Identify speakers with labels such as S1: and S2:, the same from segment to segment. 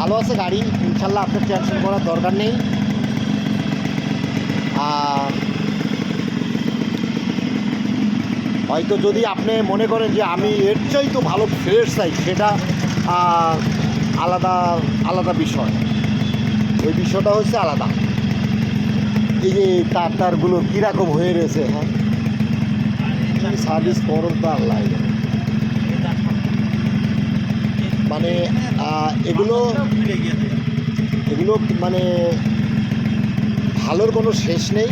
S1: ভালো আছে গাড়ি, ইনশাল্লাহ আপনার টেনশন করার দরকার নেই। হয়তো যদি আপনি মনে করেন যে আমি এর চাই তো ভালো ফ্রেশ চাই, সেটা আলাদা আলাদা বিষয়, ওই বিষয়টা হচ্ছে আলাদা। এই যে তারগুলো কীরকম হয়ে রয়েছে, হ্যাঁ সার্ভিস করো তো আল্লাহ জানে। মানে এগুলো মানে ভালোর কোনো শেষ নেই।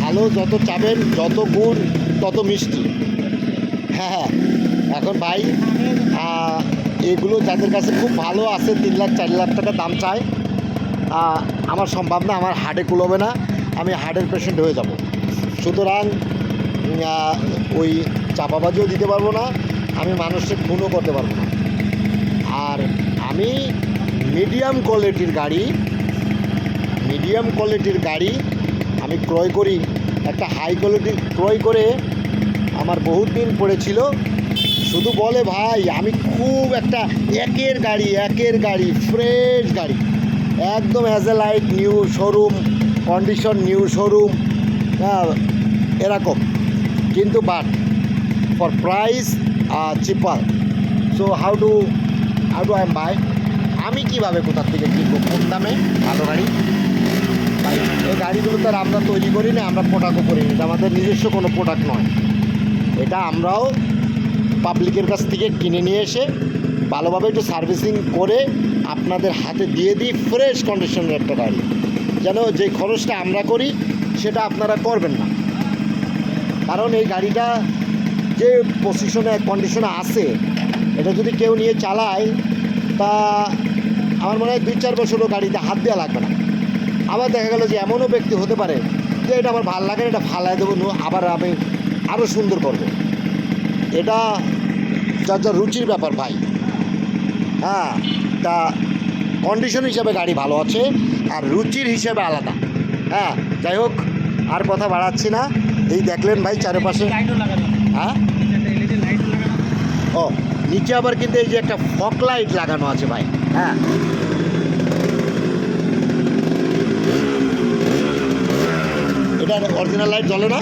S1: ভালো যত চাবেন, যত গুড় তত মিষ্টি। হ্যাঁ হ্যাঁ, এখন ভাই এগুলো যাদের কাছে খুব ভালো আছে 3 লাখ 4 লাখ টাকা দাম চায়, আমার সম্ভব না, আমার হার্টে কুলোবে না, আমি হার্টের পেশেন্ট হয়ে যাব। সুতরাং ওই চাপাবাজিও দিতে পারবো না, আমি মানুষকে খুনও করতে পারবো না। আর আমি মিডিয়াম কোয়ালিটির গাড়ি আমি ক্রয় করি। একটা হাই কোয়ালিটির ক্রয় করে আমার বহুত দিন পড়েছিল। শুধু বলে ভাই আমি খুব একটা একের গাড়ি ফ্রেশ গাড়ি, একদম as a like new showroom condition, new showroom এরকম, কিন্তু but for price cheaper. So how do I am buy, আমি কীভাবে কোথার থেকে কিনবো কম দামে ভালো গাড়ি? ভাই এই গাড়িগুলো তো আর আমরা তৈরি করি না, আমরা প্রোডাক্টও করি না, এটা আমাদের নিজস্ব কোনো প্রোডাক্ট নয়। এটা আমরাও পাবলিকের কাছ থেকে কিনে নিয়ে এসে ভালোভাবে একটু সার্ভিসিং করে আপনাদের হাতে দিয়ে দিই ফ্রেশ কন্ডিশনের একটা গাড়ি, যেন যে খরচটা আমরা করি সেটা আপনারা করবেন না। কারণ এই গাড়িটা যে কন্ডিশনে আছে, এটা যদি কেউ নিয়ে চালায় তা আমার মনে হয় 2-4 বছরও গাড়িতে হাত দেওয়া লাগবে না। আবার দেখা গেল যে এমনও ব্যক্তি হতে পারে যে এটা আমার ভালো লাগে, এটা ফালাই দেবো, আবার আমি আরও সুন্দর করব। এটা যার যার রুচির ব্যাপার ভাই। হ্যাঁ, তা কন্ডিশন হিসাবে গাড়ি ভালো আছে, আর রুচির হিসাবে আলাদা। হ্যাঁ, যাই হোক, আর কথা বাড়াচ্ছি না। এই দেখলেন ভাই চারপাশে, হ্যাঁ ও নিচে আবার কিন্তু এই যে একটা ফগ লাইট লাগানো আছে ভাই। হ্যাঁ, এটা অরিজিনাল লাইট জ্বলে না?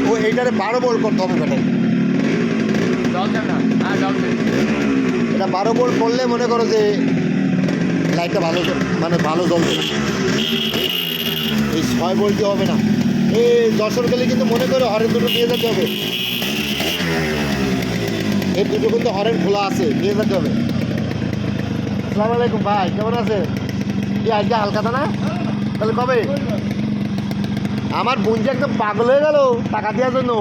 S1: ও এইটারে 12 ভোল্ট করতে হবে ব্যাটারি, এটা 12 ভোল্ট করলে মনে করো যে লাইটটা ভালো, মানে ভালো জ্বলবে। এই 6 ভোল্টই হবে না। এই যশোর গেলে কিন্তু মনে করে হরেন দুটো নিয়ে যেতে হবে, এর দুটো কিন্তু হরেন খোলা আছে, নিয়ে যেতে হবে। আসসালামু আলাইকুম ভাই, কেমন আছে? কি আজকে হালখাতা না? তাহলে কবে? আমার বোন যে একদম পাগল হয়ে গেল টাকা দেওয়ার জন্য,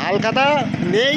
S1: হালখাতা নেই।